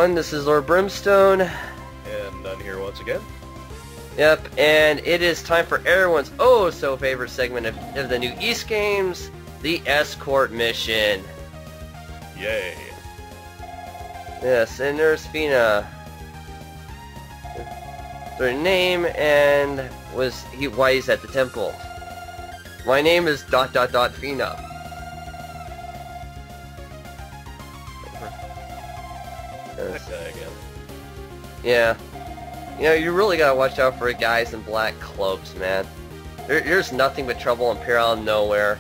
everyone, this is Lord Brimstone. And I'm here once again. Yep, and it is time for everyone's oh-so-favorite segment of the new East Games, the escort mission. Yay. Yes, and there's Fina. Their name and why he's at the temple. My name is ... Fina. That guy again. Yeah. You know, you really gotta watch out for guys in black cloaks, man. There's nothing but trouble and peril out of nowhere.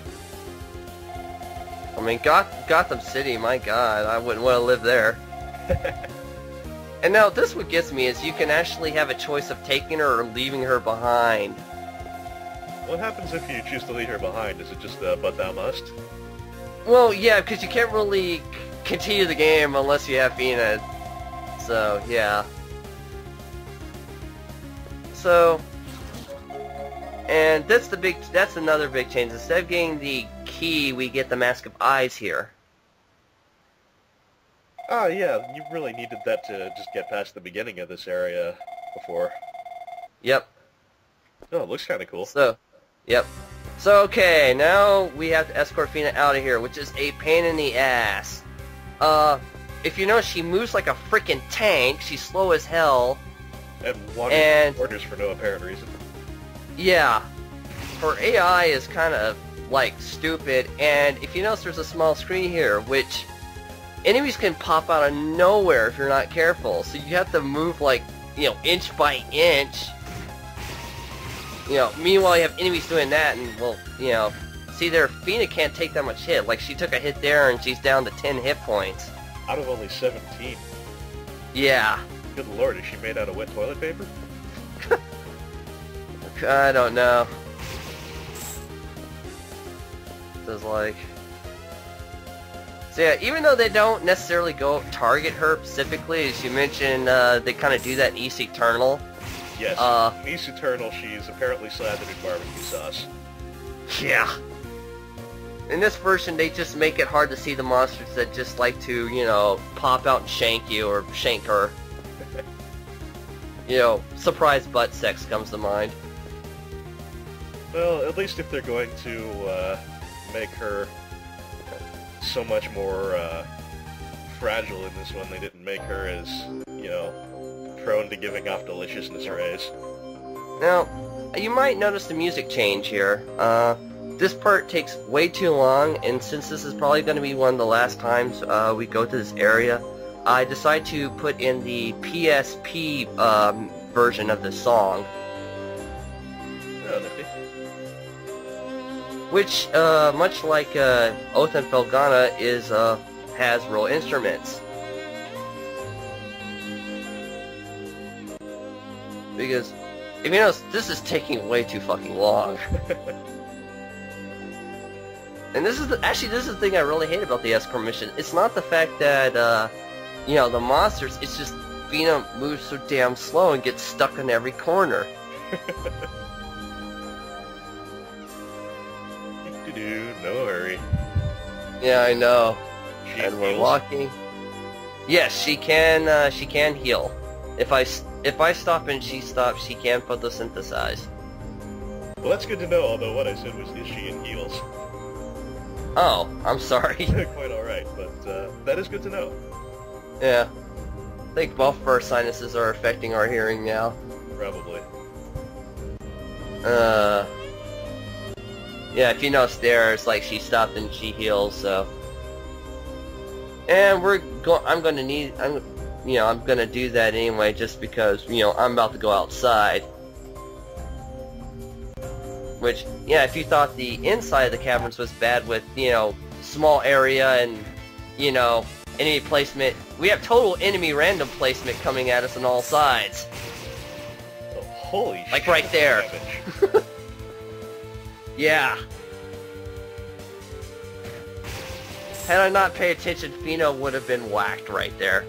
I mean, Gotham City, my god, I wouldn't want to live there. And now, this what gets me is you can actually have a choice of taking her or leaving her behind. What happens if you choose to leave her behind? Is it just a but thou must? Well, yeah, because you can't really continue the game unless you have Fina. So, yeah. So, and that's another big change. Instead of getting the key, we get the Mask of Eyes here. Ah, yeah, you really needed that to just get past the beginning of this area before. Yep. Oh, it looks kind of cool. So, yep. So, okay, now we have to escort Fina out of here, which is a pain in the ass. If you know, she moves like a freaking tank. She's slow as hell. And wandering orders for no apparent reason. Yeah. Her AI is kind of, like, stupid, and if you notice, there's a small screen here, which enemies can pop out of nowhere if you're not careful. So you have to move, like, you know, inch by inch. You know, meanwhile you have enemies doing that, and, well, you know, see there, Fina can't take that much hit. Like, she took a hit there, and she's down to 10 hit points. Out of only 17. Yeah. Good lord, is she made out of wet toilet paper? I don't know. It's like... So yeah, even though they don't necessarily go target her specifically, as you mentioned, they kind of do that in East Eternal. Yes, in East Eternal she's apparently slathered in barbecue sauce. Yeah. In this version, they just make it hard to see the monsters that just like to, you know, pop out and shank you or shank her. You know, surprise butt sex comes to mind. Well, at least if they're going to make her so much more fragile in this one, they didn't make her as, you know, prone to giving off deliciousness rays. Now, you might notice the music change here. This part takes way too long, and since this is probably going to be one of the last times we go to this area, I decided to put in the PSP version of the song. Oh, nifty. Which, much like Oath and Felgana, has real instruments. Because, if you notice, this is taking way too fucking long. And this is the thing I really hate about the escort mission. It's not the fact that, you know, the monsters, it's just Fina moves so damn slow and gets stuck in every corner. No hurry. Yeah, I know. She And we're heals? walking. Yes, she can heal. If I stop and she stops, she can photosynthesize. Well, that's good to know, although what I said was, is she in heels? Oh, I'm sorry. Quite alright, but that is good to know. Yeah. I think both of our sinuses are affecting our hearing now. Probably. Yeah, if you notice there, it's like she stopped and she heals, so. And I'm gonna do that anyway, just because, you know, I'm about to go outside. Which, yeah, if you thought the inside of the caverns was bad with, you know, small area and, you know, enemy placement, we have total enemy random placement coming at us on all sides. Oh, holy shit. Like right there. Yeah. Had I not paid attention, Fina would have been whacked right there.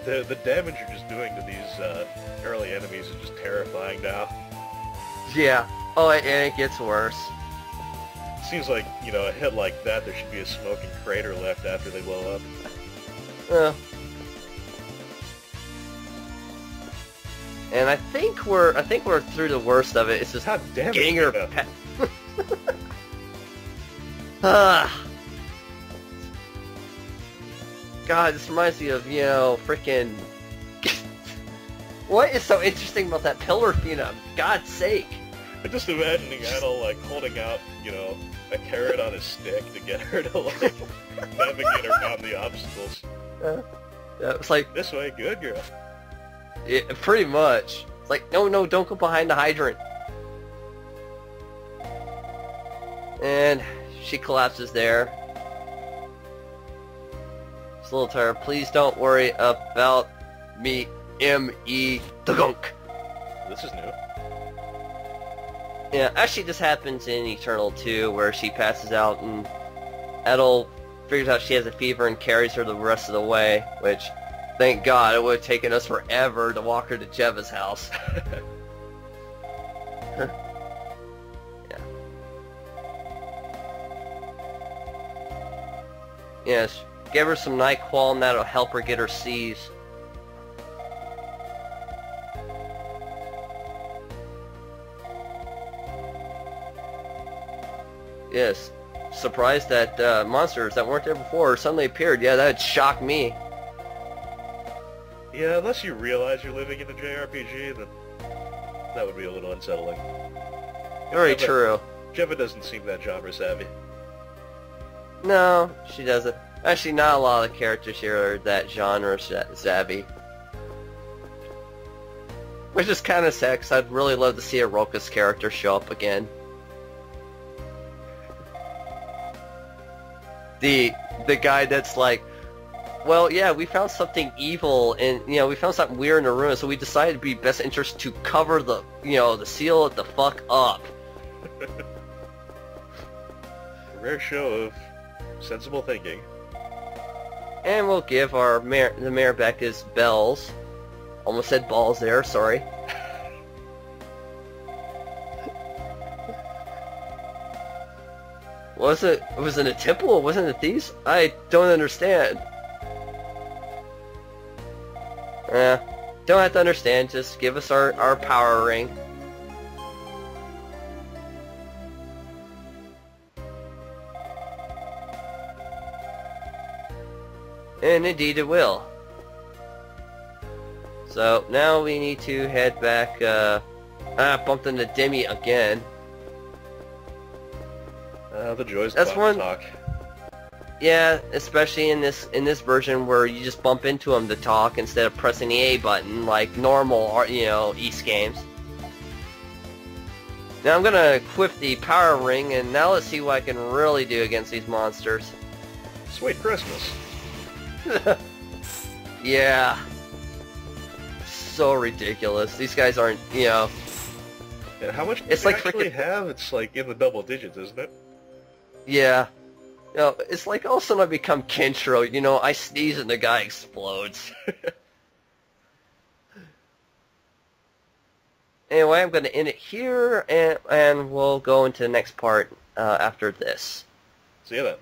The damage you're just doing to these early enemies is just terrifying now. Yeah. Oh, and it gets worse. Seems like, you know, a hit like that, there should be a smoking crater left after they blow up. And I think we're through the worst of it. It's just God damn it, getting her Tina. pet. God, this reminds me of, you know, freaking... What is so interesting about that pillar phenom? God's sake. I'm just imagining Idol, like, holding out, you know, a carrot on his stick to get her to, like, navigate around the obstacles. Yeah, it's like... This way, good girl. Yeah, pretty much. It's like, no, don't go behind the hydrant. And she collapses there. She's a little tired. Please don't worry about me, M.E. the gunk. This is new. Yeah, actually this happens in Eternal 2, where she passes out and Edel figures out she has a fever and carries her the rest of the way, which, thank God, it would have taken us forever to walk her to Jeva's house. Yeah. Yes, give her some NyQuil and that'll help her get her C's. Yes, surprised that monsters that weren't there before suddenly appeared. Yeah, that'd shock me. Yeah, unless you realize you're living in a JRPG, then that would be a little unsettling. Very true. Jeva doesn't seem that genre savvy. No, she doesn't. Actually, not a lot of the characters here are that genre savvy. Which is kind of sad, because I'd really love to see a Roka's character show up again. The guy that's like, well, yeah, we found something evil and, you know, we found something weird in the ruin, so we decided it'd be best interest to cover the, you know, to seal it the fuck up. A rare show of sensible thinking. And we'll give our the mayor back his bells. Almost said balls there, sorry. Was it in a temple or wasn't it thieves? I don't understand. Don't have to understand, just give us our power ring. And indeed it will. So now we need to head back, bumped into Demi again. The joys That's of one talk. Yeah, especially in this version where you just bump into him to talk instead of pressing the A button like normal, you know, East games. Now I'm gonna equip the power ring, and now let's see what I can really do against these monsters. Sweet Christmas. Yeah. So ridiculous. These guys aren't, you know... And how much it's do like they actually have? It's like in the double digits, isn't it? Yeah. You know, it's like all of a sudden I become Kenshiro, you know, I sneeze and the guy explodes. Anyway, I'm going to end it here, and we'll go into the next part after this. See you then.